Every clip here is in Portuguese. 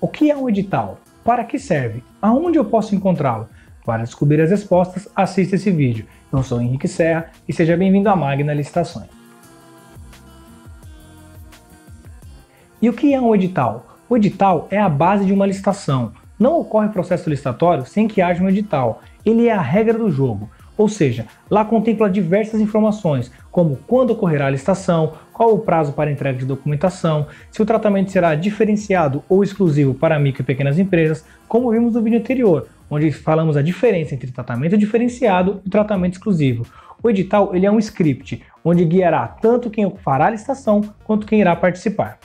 O que é um edital? Para que serve? Aonde eu posso encontrá-lo? Para descobrir as respostas, assista esse vídeo. Eu sou Henrique Serra e seja bem-vindo à Magna Licitações. E o que é um edital? O edital é a base de uma licitação. Não ocorre processo licitatório sem que haja um edital. Ele é a regra do jogo. Ou seja, lá contempla diversas informações, como quando ocorrerá a licitação, qual o prazo para entrega de documentação, se o tratamento será diferenciado ou exclusivo para micro e pequenas empresas, como vimos no vídeo anterior, onde falamos a diferença entre tratamento diferenciado e tratamento exclusivo. O edital ele é um script, onde guiará tanto quem fará a licitação quanto quem irá participar.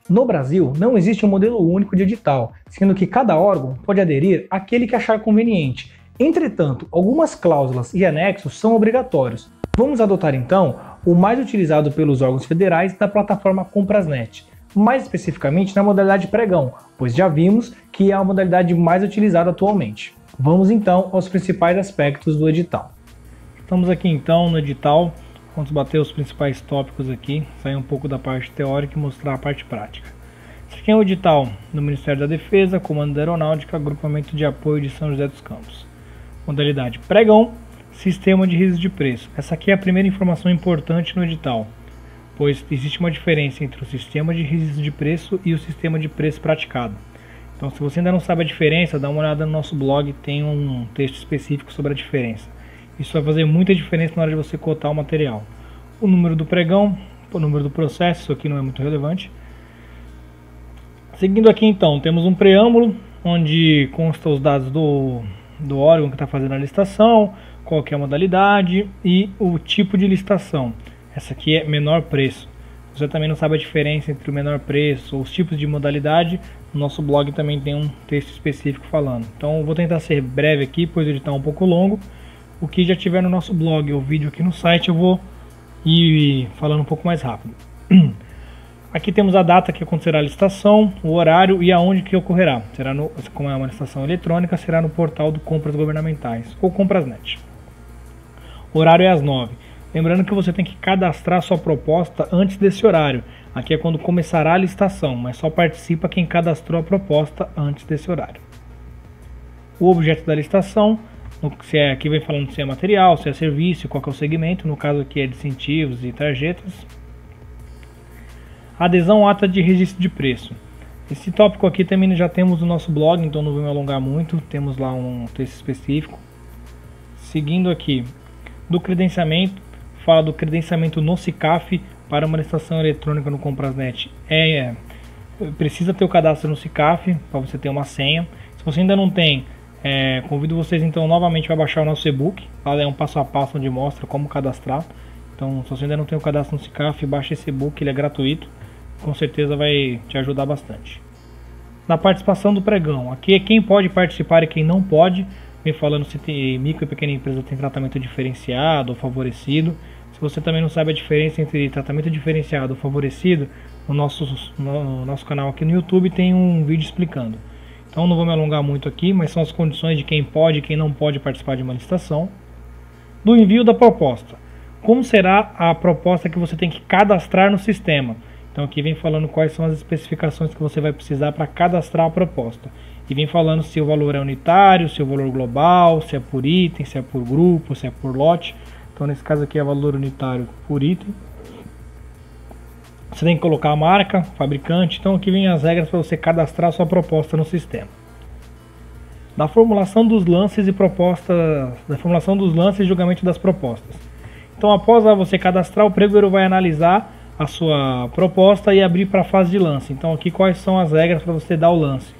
No Brasil, não existe um modelo único de edital, sendo que cada órgão pode aderir àquele que achar conveniente. Entretanto, algumas cláusulas e anexos são obrigatórios. Vamos adotar então o mais utilizado pelos órgãos federais da plataforma Comprasnet, mais especificamente na modalidade pregão, pois já vimos que é a modalidade mais utilizada atualmente. Vamos então aos principais aspectos do edital. Estamos aqui então no edital, vamos bater os principais tópicos aqui, sair um pouco da parte teórica e mostrar a parte prática. Esse aqui é o edital do Ministério da Defesa, Comando da Aeronáutica, Agrupamento de Apoio de São José dos Campos. Modalidade pregão, sistema de registro de preço. Essa aqui é a primeira informação importante no edital, pois existe uma diferença entre o sistema de registro de preço e o sistema de preço praticado. Então, se você ainda não sabe a diferença, dá uma olhada no nosso blog, tem um texto específico sobre a diferença. Isso vai fazer muita diferença na hora de você cotar o material. O número do pregão, o número do processo, isso aqui não é muito relevante. Seguindo aqui então, temos um preâmbulo, onde consta os dados do órgão que está fazendo a licitação, qual que é a modalidade e o tipo de licitação. Essa aqui é menor preço. Você também não sabe a diferença entre o menor preço ou os tipos de modalidade, no nosso blog também tem um texto específico falando. Então vou tentar ser breve aqui, pois o edital é um pouco longo. O que já tiver no nosso blog ou vídeo aqui no site eu vou ir falando um pouco mais rápido. Aqui temos a data que acontecerá a licitação, o horário e aonde que ocorrerá. Será como é uma licitação eletrônica, será no portal do Compras Governamentais ou Comprasnet. O horário é às 9. Lembrando que você tem que cadastrar sua proposta antes desse horário. Aqui é quando começará a licitação, mas só participa quem cadastrou a proposta antes desse horário. O objeto da licitação, aqui vem falando se é material, se é serviço, qual que é o segmento, no caso aqui é de incentivos e tarjetas. Adesão à ata de registro de preço. Esse tópico aqui também já temos no nosso blog, então não vou me alongar muito, temos lá um texto específico. Seguindo aqui, do credenciamento, fala do credenciamento no SICAF para uma licitação eletrônica no Comprasnet. Precisa ter o cadastro no SICAF para você ter uma senha. Se você ainda não tem, convido vocês então novamente a baixar o nosso e-book. Lá é um passo a passo onde mostra como cadastrar. Então, se você ainda não tem o cadastro no SICAF, baixe esse e-book, ele é gratuito. Com certeza vai te ajudar bastante. Na participação do pregão, aqui é quem pode participar e quem não pode. Vem falando se tem micro e pequena empresa tem tratamento diferenciado ou favorecido. Se você também não sabe a diferença entre tratamento diferenciado ou favorecido, no nosso canal aqui no YouTube tem um vídeo explicando. Então não vou me alongar muito aqui, mas são as condições de quem pode e quem não pode participar de uma licitação. Do envio da proposta. Como será a proposta que você tem que cadastrar no sistema? Então aqui vem falando quais são as especificações que você vai precisar para cadastrar a proposta. E vem falando se o valor é unitário, se o valor global, se é por item, se é por grupo, se é por lote. Então nesse caso aqui é valor unitário por item. Você tem que colocar a marca, fabricante. Então aqui vem as regras para você cadastrar a sua proposta no sistema. Da formulação dos lances e julgamento das propostas. Então após você cadastrar, o pregoeiro vai analisar a sua proposta e abrir para a fase de lance. Então aqui quais são as regras para você dar o lance.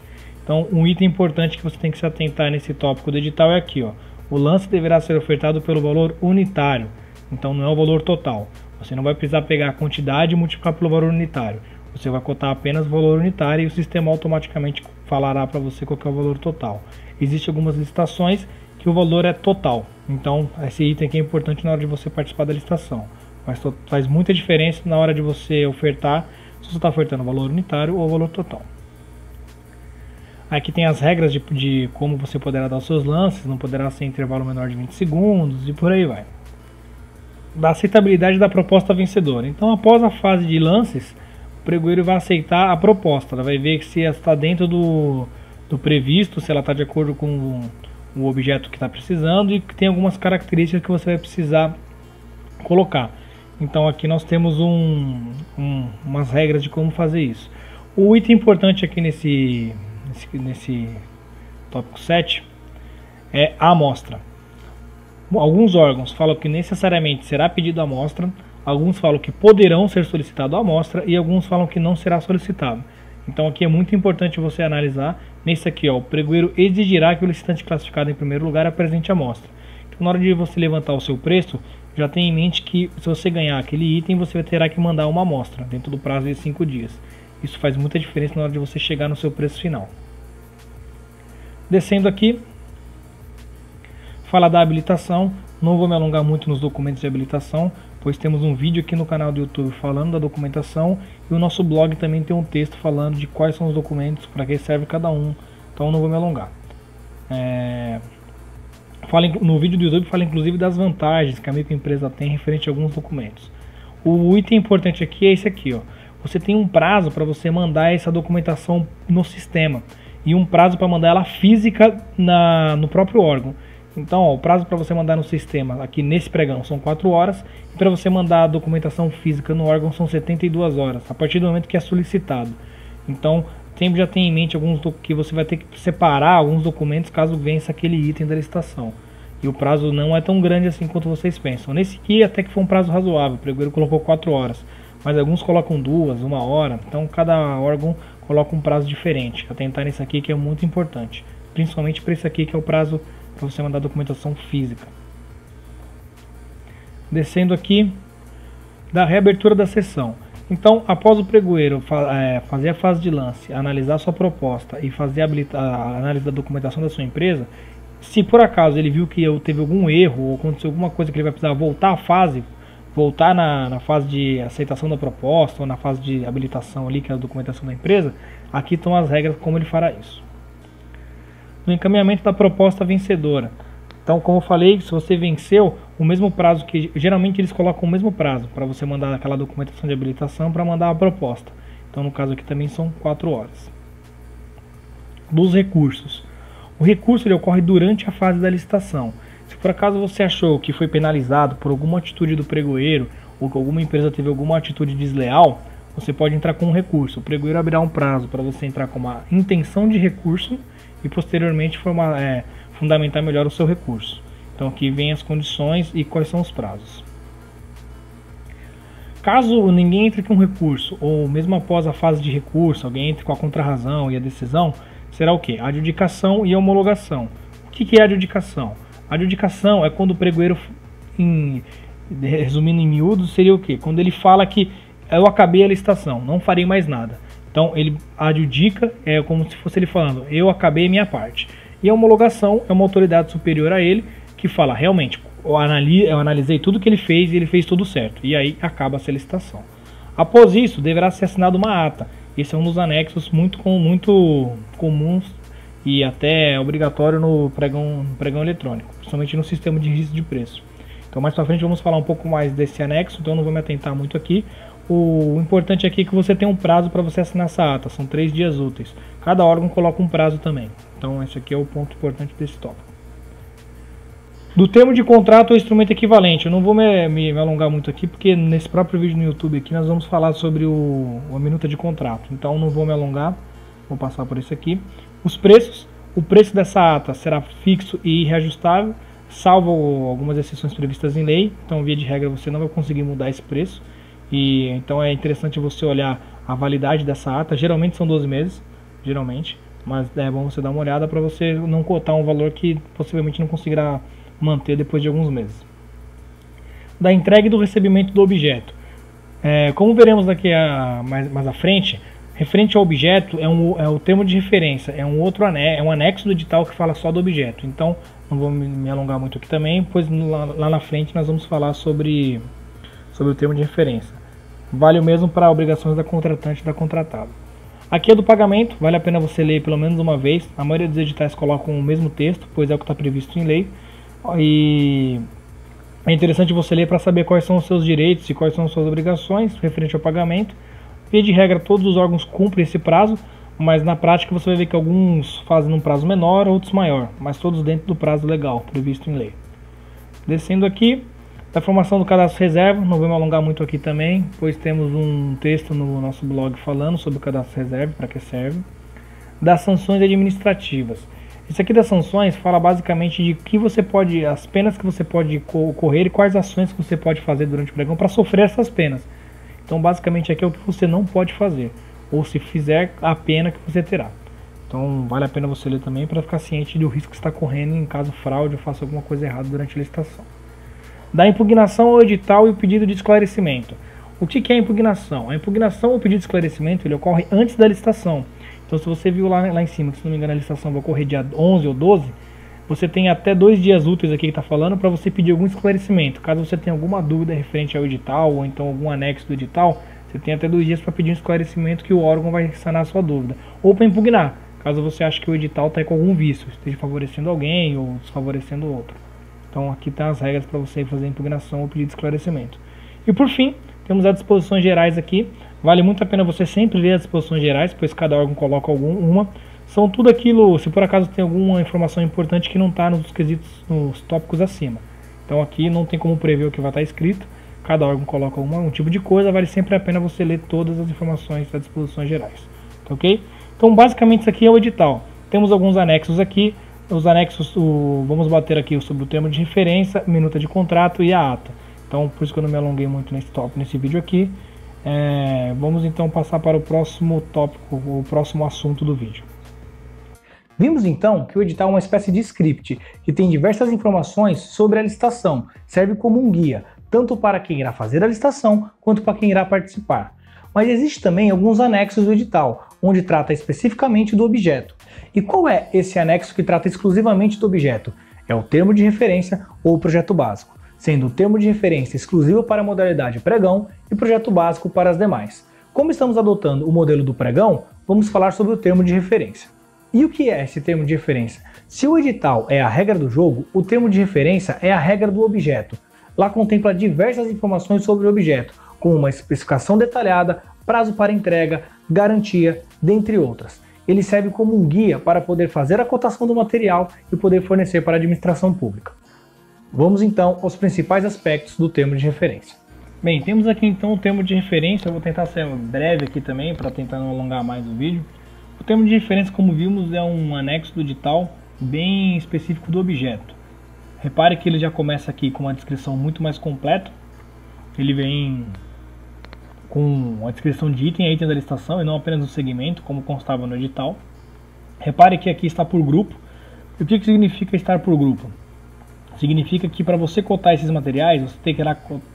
Então um item importante que você tem que se atentar nesse tópico do edital é aqui, ó. O lance deverá ser ofertado pelo valor unitário, então não é o valor total. Você não vai precisar pegar a quantidade e multiplicar pelo valor unitário. Você vai cotar apenas o valor unitário e o sistema automaticamente falará para você qual que é o valor total. Existem algumas licitações que o valor é total, então esse item aqui é importante na hora de você participar da licitação. Mas faz muita diferença na hora de você ofertar, se você está ofertando o valor unitário ou o valor total. Aqui tem as regras de como você poderá dar os seus lances, não poderá ser intervalo menor de 20 segundos e por aí vai. Da aceitabilidade da proposta vencedora. Então após a fase de lances, o pregoeiro vai aceitar a proposta, ela vai ver se está dentro do previsto, se ela está de acordo com o objeto que está precisando e que tem algumas características que você vai precisar colocar. Então aqui nós temos umas regras de como fazer isso. O item importante aqui nesse tópico 7 é a amostra. Alguns órgãos falam que necessariamente será pedido a amostra, alguns falam que poderão ser solicitado a amostra e alguns falam que não será solicitado. Então aqui é muito importante você analisar. Nesse aqui, ó, o pregoeiro exigirá que o licitante classificado em primeiro lugar apresente a amostra. Então, na hora de você levantar o seu preço, já tenha em mente que se você ganhar aquele item, você terá que mandar uma amostra dentro do prazo de 5 dias. Isso faz muita diferença na hora de você chegar no seu preço final. Descendo aqui, fala da habilitação. Não vou me alongar muito nos documentos de habilitação, pois temos um vídeo aqui no canal do YouTube falando da documentação e o nosso blog também tem um texto falando de quais são os documentos, para que serve cada um, então não vou me alongar. No vídeo do YouTube fala inclusive das vantagens que a microempresa tem referente a alguns documentos. O item importante aqui é esse aqui, ó. Você tem um prazo para você mandar essa documentação no sistema e um prazo para mandar ela física no próprio órgão. Então, ó, o prazo para você mandar no sistema aqui nesse pregão são 4 horas e para você mandar a documentação física no órgão são 72 horas, a partir do momento que é solicitado. Então, sempre já tem em mente que você vai ter que separar alguns documentos caso vença aquele item da licitação. E o prazo não é tão grande assim quanto vocês pensam. Nesse aqui até que foi um prazo razoável, o pregoeiro colocou 4 horas, mas alguns colocam 2, 1 hora, então cada órgão coloca um prazo diferente. Atentar nesse aqui que é muito importante, principalmente para esse aqui que é o prazo para você mandar documentação física. Descendo aqui, da reabertura da sessão. Então, após o pregoeiro fazer a fase de lance, analisar sua proposta e fazer a análise da documentação da sua empresa, se por acaso ele viu que teve algum erro ou aconteceu alguma coisa que ele vai precisar voltar à fase, voltar na fase de aceitação da proposta ou na fase de habilitação ali, que é a documentação da empresa, aqui estão as regras como ele fará isso. No encaminhamento da proposta vencedora. Então, como eu falei, se você venceu, o mesmo prazo que... Geralmente eles colocam o mesmo prazo para você mandar aquela documentação de habilitação para mandar a proposta. Então, no caso aqui também são 4 horas. Dos recursos. O recurso ele ocorre durante a fase da licitação. Se por acaso você achou que foi penalizado por alguma atitude do pregoeiro ou que alguma empresa teve alguma atitude desleal, você pode entrar com um recurso. O pregoeiro abrirá um prazo para você entrar com uma intenção de recurso e posteriormente fundamentar melhor o seu recurso. Então aqui vem as condições e quais são os prazos. Caso ninguém entre com recurso, ou mesmo após a fase de recurso, alguém entre com a contrarrazão e a decisão, será o que? A adjudicação e a homologação. O que é a adjudicação? A adjudicação é quando o pregoeiro, resumindo em miúdos, seria o que? Quando ele fala que eu acabei a licitação, não farei mais nada. Então ele adjudica, é como se fosse ele falando, eu acabei a minha parte. E a homologação é uma autoridade superior a ele que fala, realmente, eu analisei tudo que ele fez e ele fez tudo certo. E aí acaba-se a licitação. Após isso, deverá ser assinada uma ata. Esse é um dos anexos muito comuns e até obrigatório no pregão eletrônico, principalmente no sistema de registro de preço. Então mais para frente vamos falar um pouco mais desse anexo, então não vou me atentar muito aqui. O importante aqui é que você tem um prazo para você assinar essa ata, são 3 dias úteis. Cada órgão coloca um prazo também. Então esse aqui é o ponto importante desse tópico. Do termo de contrato ou instrumento equivalente, eu não vou me alongar muito aqui, porque nesse próprio vídeo no YouTube aqui nós vamos falar sobre a minuta de contrato. Então não vou me alongar, vou passar por isso aqui. Os preços, o preço dessa ata será fixo e reajustável, salvo algumas exceções previstas em lei. Então via de regra você não vai conseguir mudar esse preço. E então é interessante você olhar a validade dessa ata, geralmente são 12 meses, mas é bom você dar uma olhada para você não cotar um valor que possivelmente não conseguirá manter depois de alguns meses. Da entrega e do recebimento do objeto. Como veremos daqui mais à frente, referente ao objeto é o termo de referência, é um anexo do edital que fala só do objeto. Então não vou me alongar muito aqui também, pois lá na frente nós vamos falar sobre o termo de referência. Vale o mesmo para obrigações da contratante e da contratada. Aqui é do pagamento, vale a pena você ler pelo menos uma vez. A maioria dos editais colocam o mesmo texto, pois é o que está previsto em lei. E é interessante você ler para saber quais são os seus direitos e quais são as suas obrigações referente ao pagamento. Via de regra, todos os órgãos cumprem esse prazo, mas na prática você vai ver que alguns fazem um prazo menor, outros maior, mas todos dentro do prazo legal, previsto em lei. Descendo aqui, da formação do cadastro reserva, não vou me alongar muito aqui também, pois temos um texto no nosso blog falando sobre o cadastro reserva, para que serve. Das sanções administrativas. Isso aqui das sanções fala basicamente de que você pode, as penas que você pode correr e quais ações que você pode fazer durante o pregão para sofrer essas penas. Então basicamente aqui é o que você não pode fazer, ou se fizer, a pena que você terá. Então vale a pena você ler também para ficar ciente do risco que está correndo em caso fraude ou faça alguma coisa errada durante a licitação. Da impugnação ao edital e o pedido de esclarecimento. O que é a impugnação? A impugnação ou pedido de esclarecimento ele ocorre antes da licitação. Então se você viu lá em cima que, se não me engano, a licitação vai ocorrer dia 11 ou 12, você tem até 2 dias úteis aqui que está falando para você pedir algum esclarecimento. Caso você tenha alguma dúvida referente ao edital ou então algum anexo do edital, você tem até 2 dias para pedir um esclarecimento que o órgão vai sanar a sua dúvida. Ou para impugnar, caso você ache que o edital está com algum vício, esteja favorecendo alguém ou desfavorecendo outro. Então aqui estão as regras para você fazer impugnação ou pedido de esclarecimento. E por fim, temos as disposições gerais aqui. Vale muito a pena você sempre ler as disposições gerais, pois cada órgão coloca uma. São tudo aquilo, se por acaso tem alguma informação importante que não está nos quesitos, nos tópicos acima. Então aqui não tem como prever o que vai estar escrito. Cada órgão coloca um tipo de coisa, vale sempre a pena você ler todas as informações das disposições gerais. Tá, ok? Então basicamente isso aqui é o edital. Temos alguns anexos aqui. Os anexos, vamos bater aqui sobre o termo de referência, minuta de contrato e a ata. Então por isso que eu não me alonguei muito nesse vídeo aqui. Vamos então passar para o próximo tópico, o próximo assunto do vídeo. Vimos então que o edital é uma espécie de script que tem diversas informações sobre a licitação, serve como um guia, tanto para quem irá fazer a licitação quanto para quem irá participar. Mas existe também alguns anexos do edital, onde trata especificamente do objeto. E qual é esse anexo que trata exclusivamente do objeto? É o termo de referência ou o projeto básico, sendo o termo de referência exclusivo para a modalidade pregão e projeto básico para as demais. Como estamos adotando o modelo do pregão, vamos falar sobre o termo de referência. E o que é esse termo de referência? Se o edital é a regra do jogo, o termo de referência é a regra do objeto. Lá contempla diversas informações sobre o objeto, como uma especificação detalhada, prazo para entrega, garantia, dentre outras. Ele serve como um guia para poder fazer a cotação do material e poder fornecer para a administração pública. Vamos então aos principais aspectos do termo de referência. Bem, temos aqui então o termo de referência, eu vou tentar ser breve aqui também para tentar não alongar mais o vídeo. O termo de referência, como vimos, é um anexo do edital bem específico do objeto. Repare que ele já começa aqui com uma descrição muito mais completa. Ele vem com a descrição de item a item da licitação e não apenas do segmento, como constava no edital. Repare que aqui está por grupo. E o que significa estar por grupo? Significa que para você cotar esses materiais, você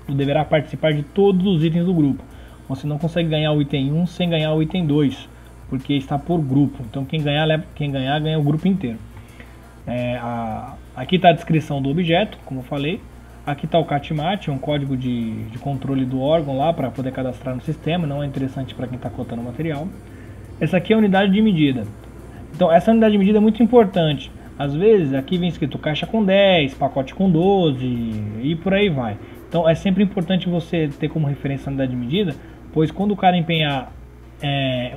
deverá participar de todos os itens do grupo. Você não consegue ganhar o item 1 sem ganhar o item 2, porque está por grupo. Então quem ganhar ganha o grupo inteiro. Aqui está a descrição do objeto, como eu falei. Aqui está o CATMAT, um código de controle do órgão lá para poder cadastrar no sistema. Não é interessante para quem está cotando o material. Essa aqui é a unidade de medida. Então essa unidade de medida é muito importante. Às vezes aqui vem escrito caixa com 10, pacote com 12 e por aí vai. Então é sempre importante você ter como referência a unidade de medida, pois quando o cara empenhar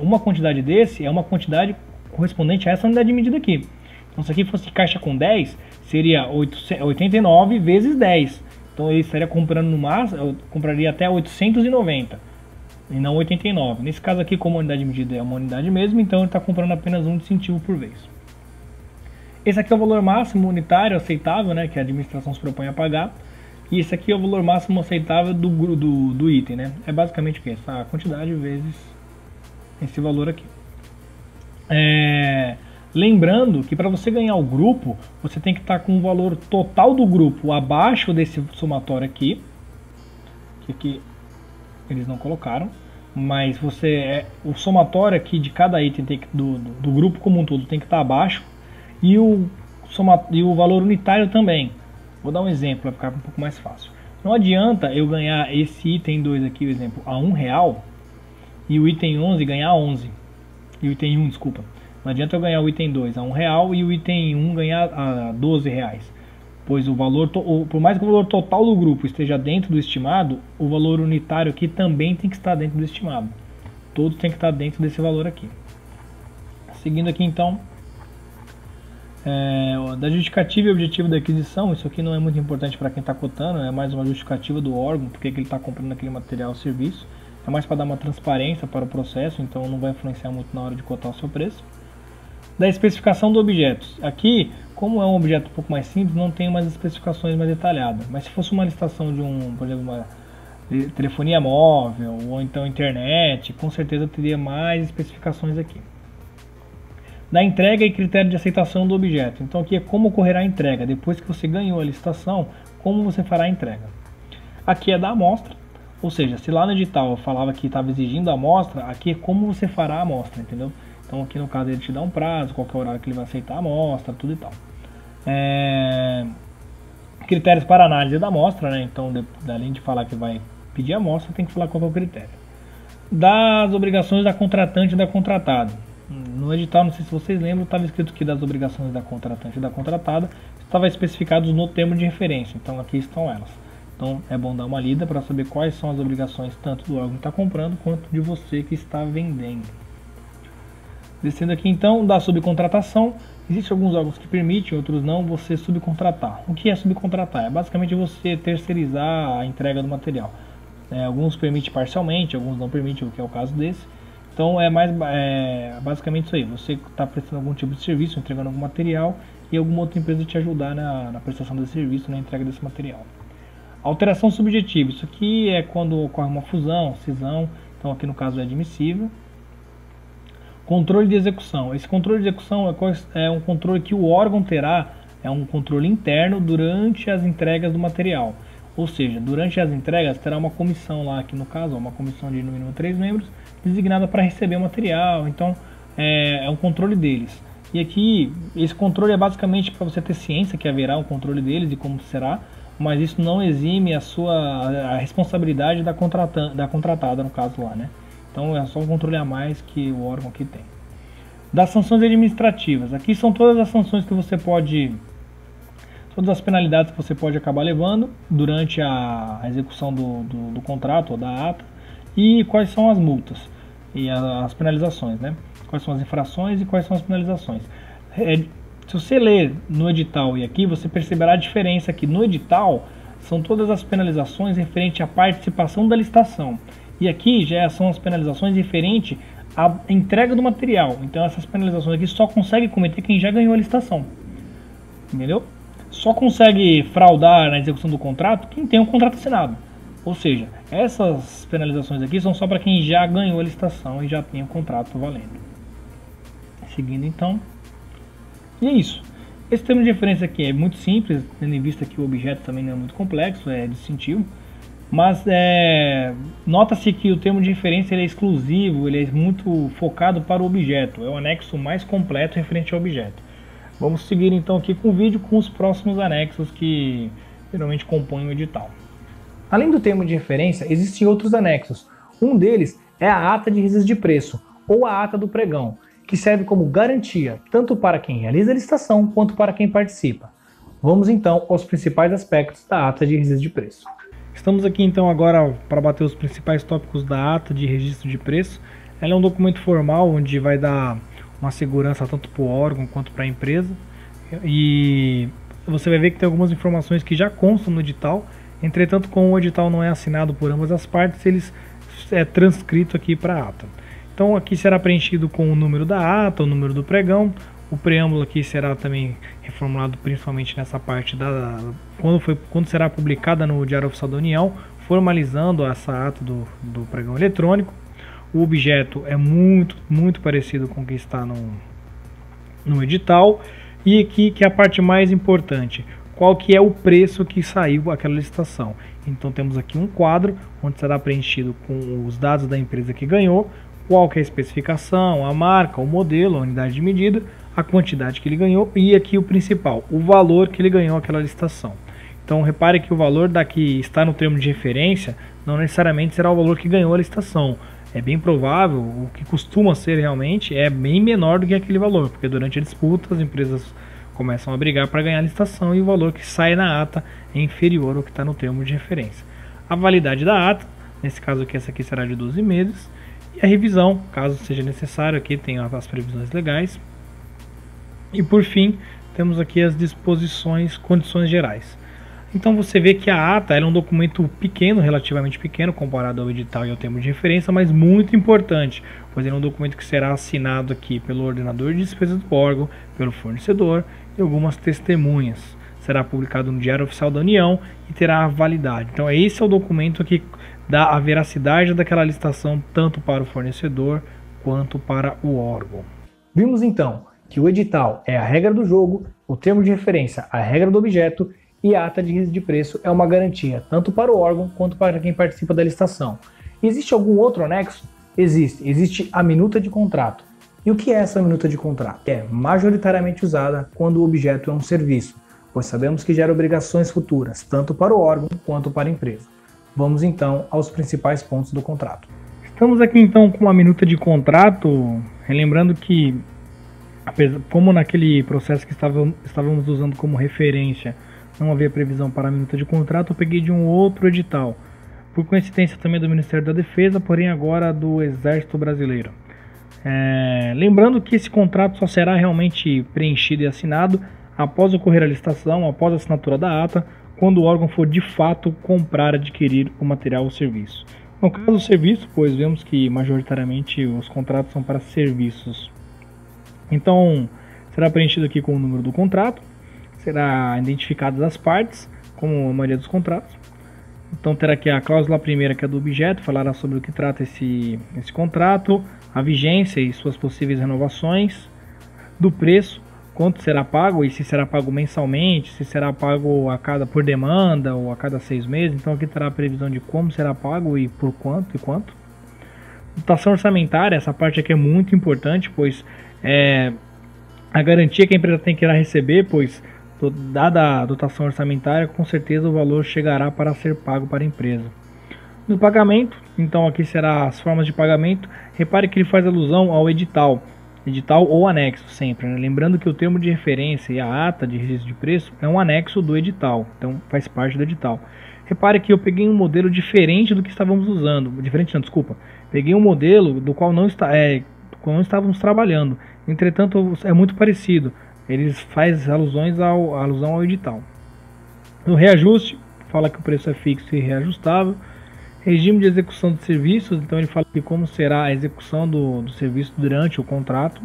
uma quantidade desse, é uma quantidade correspondente a essa unidade de medida aqui. Então se aqui fosse caixa com 10, seria 89 vezes 10. Então ele estaria comprando no máximo, eu compraria até 890 e não 89. Nesse caso aqui, como a unidade de medida é uma unidade mesmo, então ele está comprando apenas um distintivo por vez. Esse aqui é o valor máximo unitário aceitável, né, que a administração se propõe a pagar. E esse aqui é o valor máximo aceitável do item, né? É basicamente o que? Essa quantidade vezes esse valor aqui. Lembrando que para você ganhar o grupo, você tem que estar com o valor total do grupo abaixo desse somatório aqui. Que aqui eles não colocaram. Mas o somatório aqui de cada item do grupo como um todo tem que estar abaixo. E o valor unitário também. Vou dar um exemplo para ficar um pouco mais fácil. Não adianta eu ganhar esse item 2 aqui, o exemplo, a R$1 e o item 11 ganhar 11. E o item 1, desculpa. Não adianta eu ganhar o item 2 a R$1 e o item 1 ganhar a R$12. Pois o valor, por mais que o valor total do grupo esteja dentro do estimado, o valor unitário aqui também tem que estar dentro do estimado. todos têm que estar dentro desse valor aqui. Seguindo aqui então, da justificativa e objetivo da aquisição, isso aqui não é muito importante para quem está cotando, é mais uma justificativa do órgão, porque ele está comprando aquele material ou serviço, é mais para dar uma transparência para o processo, então não vai influenciar muito na hora de cotar o seu preço. Da especificação do objeto, aqui, como é um objeto um pouco mais simples, não tem umas especificações mais detalhadas, mas se fosse uma licitação de por exemplo, uma telefonia móvel ou então internet, com certeza teria mais especificações aqui. Da entrega e critério de aceitação do objeto. Então aqui é como ocorrerá a entrega. Depois que você ganhou a licitação, como você fará a entrega. Aqui é da amostra, ou seja, se lá no edital eu falava que estava exigindo a amostra, aqui é como você fará a amostra, entendeu? Então aqui no caso ele te dá um prazo, qual que é o horário que ele vai aceitar a amostra, tudo e tal. Critérios para análise da amostra, né? Então além de falar que vai pedir a amostra, tem que falar qual é o critério. Das obrigações da contratante e da contratada. No edital, não sei se vocês lembram, estava escrito que das obrigações da contratante e da contratada estava especificados no termo de referência, então aqui estão elas. Então é bom dar uma lida para saber quais são as obrigações tanto do órgão que está comprando quanto de você que está vendendo. Descendo aqui então, da subcontratação, existem alguns órgãos que permitem, outros não, você subcontratar. O que é subcontratar? É basicamente você terceirizar a entrega do material. Alguns permitem parcialmente, alguns não permitem, o que é o caso desse. Então basicamente isso aí, você está prestando algum tipo de serviço, entregando algum material e alguma outra empresa te ajudar na prestação desse serviço, na entrega desse material. Alteração subjetiva, isso aqui é quando ocorre uma fusão, cisão, então aqui no caso é admissível. Controle de execução, esse controle de execução é um controle que o órgão terá, é um controle interno durante as entregas do material. Ou seja, durante as entregas terá uma comissão lá, aqui no caso, uma comissão de no mínimo 3 membros, designada para receber o material, então é um controle deles. E aqui, esse controle é basicamente para você ter ciência que haverá um controle deles e como será, mas isso não exime a responsabilidade da contratada, no caso lá, né? Então é só um controle a mais que o órgão aqui tem. Das sanções administrativas, aqui são todas as sanções que você pode... todas as penalidades que você pode acabar levando durante a execução do contrato ou da ata e quais são as multas e as penalizações, né? Quais são as infrações e quais são as penalizações. Se você ler no edital e aqui, você perceberá a diferença aqui. No edital são todas as penalizações referentes à participação da licitação e aqui já são as penalizações referentes à entrega do material. Então essas penalizações aqui só consegue cometer quem já ganhou a licitação, entendeu? Só consegue fraudar na execução do contrato quem tem um contrato assinado. Ou seja, essas penalizações aqui são só para quem já ganhou a licitação e já tem o contrato valendo. Seguindo então. E é isso. Esse termo de referência aqui é muito simples, tendo em vista que o objeto também não é muito complexo, é distintivo. Mas nota-se que o termo de referência ele é exclusivo, ele é muito focado para o objeto. É o anexo mais completo referente ao objeto. Vamos seguir então aqui com o vídeo com os próximos anexos que geralmente compõem o edital. Além do termo de referência, existem outros anexos. Um deles é a ata de registro de preço, ou a ata do pregão, que serve como garantia, tanto para quem realiza a licitação, quanto para quem participa. Vamos então aos principais aspectos da ata de registro de preço. Estamos aqui então agora para bater os principais tópicos da ata de registro de preço. Ela é um documento formal, onde vai dar uma segurança tanto para o órgão quanto para a empresa. E você vai ver que tem algumas informações que já constam no edital. Entretanto, como o edital não é assinado por ambas as partes, eles é transcrito aqui para a ata. Então aqui será preenchido com o número da ata, o número do pregão. O preâmbulo aqui será também reformulado principalmente nessa parte quando será publicada no Diário Oficial da União, formalizando essa ata do pregão eletrônico. O objeto é muito parecido com o que está no edital. E aqui que é a parte mais importante, qual que é o preço que saiu aquela licitação. Então temos aqui um quadro onde será preenchido com os dados da empresa que ganhou, qual que é a especificação, a marca, o modelo, a unidade de medida, a quantidade que ele ganhou e aqui o principal, o valor que ele ganhou aquela licitação. Então repare que o valor daqui está no termo de referência, não necessariamente será o valor que ganhou a licitação. É bem provável, o que costuma ser realmente é bem menor do que aquele valor, porque durante a disputa as empresas começam a brigar para ganhar a licitação e o valor que sai na ata é inferior ao que está no termo de referência. A validade da ata, nesse caso aqui, essa aqui será de 12 meses, E a revisão, caso seja necessário, aqui tem as previsões legais. E por fim, temos aqui as disposições, condições gerais. Então você vê que a ata é um documento pequeno, relativamente pequeno, comparado ao edital e ao termo de referência, mas muito importante, pois ele é um documento que será assinado aqui pelo ordenador de despesas do órgão, pelo fornecedor e algumas testemunhas. Será publicado no Diário Oficial da União e terá validade. Então esse é o documento que dá a veracidade daquela licitação tanto para o fornecedor quanto para o órgão. Vimos então que o edital é a regra do jogo, o termo de referência a regra do objeto e a ata de registro de preço é uma garantia tanto para o órgão quanto para quem participa da licitação. Existe algum outro anexo? Existe a minuta de contrato. E o que é essa minuta de contrato? É majoritariamente usada quando o objeto é um serviço, pois sabemos que gera obrigações futuras tanto para o órgão quanto para a empresa. Vamos então aos principais pontos do contrato. Estamos aqui então com a minuta de contrato, relembrando que, como naquele processo que estávamos usando como referência, não havia previsão para a minuta de contrato, eu peguei de um outro edital, por coincidência também do Ministério da Defesa, porém agora do Exército Brasileiro. Lembrando que esse contrato só será realmente preenchido e assinado após ocorrer a licitação, após a assinatura da ata, quando o órgão for de fato comprar, adquirir o material ou serviço. No caso do serviço, pois vemos que majoritariamente os contratos são para serviços. Então, será preenchido aqui com o número do contrato, será identificadas as partes, como a maioria dos contratos. Então terá aqui a cláusula primeira, que é do objeto, falará sobre o que trata esse contrato, a vigência e suas possíveis renovações, do preço, quanto será pago e se será pago mensalmente, se será pago por demanda ou a cada 6 meses. Então aqui terá a previsão de como será pago e por quanto e quanto. Dotação orçamentária, essa parte aqui é muito importante, pois é a garantia que a empresa tem que irá receber, pois dada a dotação orçamentária, com certeza o valor chegará para ser pago para a empresa. No pagamento, então aqui será as formas de pagamento. Repare que ele faz alusão ao edital ou anexo sempre, né? Lembrando que o termo de referência e a ata de registro de preço é um anexo do edital, então faz parte do edital. Repare que eu peguei um modelo diferente do que estávamos usando, peguei um modelo do qual não estávamos trabalhando, entretanto é muito parecido. Ele faz alusão ao edital. No reajuste, fala que o preço é fixo e reajustável. Regime de execução de serviços, então ele fala que como será a execução do serviço durante o contrato.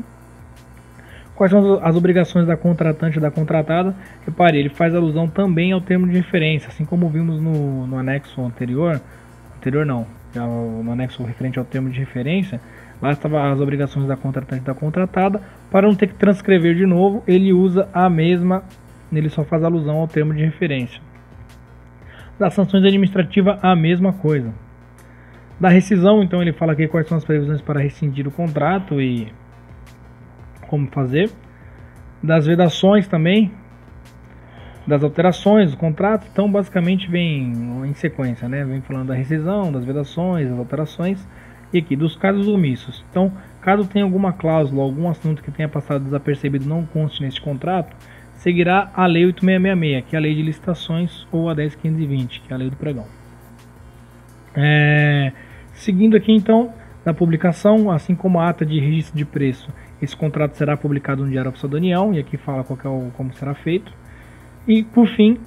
Quais são as obrigações da contratante e da contratada? Repare, ele faz alusão também ao termo de referência, assim como vimos no anexo no anexo referente ao termo de referência. Lá estavam as obrigações da contratante e da contratada. Para não ter que transcrever de novo, ele usa a mesma, ele só faz alusão ao termo de referência. Das sanções administrativas, a mesma coisa. Da rescisão, então ele fala aqui quais são as previsões para rescindir o contrato e como fazer. Das vedações também, das alterações do contrato, então basicamente vem em sequência, né? Vem falando da rescisão, das vedações, das alterações. E aqui, dos casos omissos. Então, caso tenha alguma cláusula, algum assunto que tenha passado desapercebido não conste neste contrato, seguirá a Lei 8666, que é a Lei de Licitações, ou a 10520, que é a Lei do Pregão. Seguindo aqui, então, na publicação, assim como a ata de registro de preço, esse contrato será publicado no Diário Oficial da União, e aqui fala como será feito. E, por fim,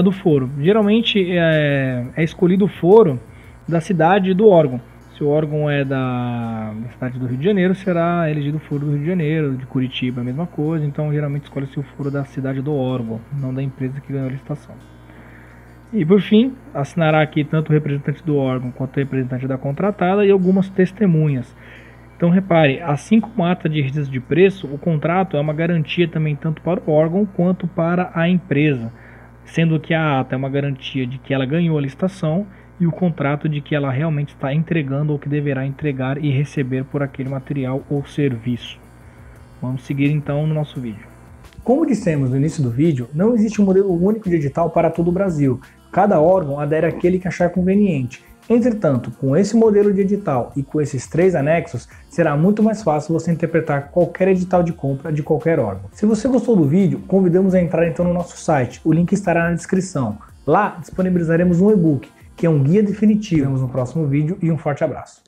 do foro. Geralmente é escolhido o foro da cidade do órgão. Se o órgão é da cidade do Rio de Janeiro, será elegido o foro do Rio de Janeiro, de Curitiba, a mesma coisa. Então, geralmente escolhe-se o foro da cidade do órgão, não da empresa que ganhou a licitação. E, por fim, assinará aqui tanto o representante do órgão quanto o representante da contratada e algumas testemunhas. Então, repare, assim como a ata de registro de preço, o contrato é uma garantia também tanto para o órgão quanto para a empresa, sendo que a ata é uma garantia de que ela ganhou a licitação e o contrato de que ela realmente está entregando ou que deverá entregar e receber por aquele material ou serviço. Vamos seguir então no nosso vídeo. Como dissemos no início do vídeo, não existe um modelo único de edital para todo o Brasil. Cada órgão adere àquele que achar conveniente. Entretanto, com esse modelo de edital e com esses 3 anexos, será muito mais fácil você interpretar qualquer edital de compra de qualquer órgão. Se você gostou do vídeo, convidamos a entrar então no nosso site. O link estará na descrição. Lá disponibilizaremos um e-book, que é um guia definitivo. Nos vemos no próximo vídeo e um forte abraço.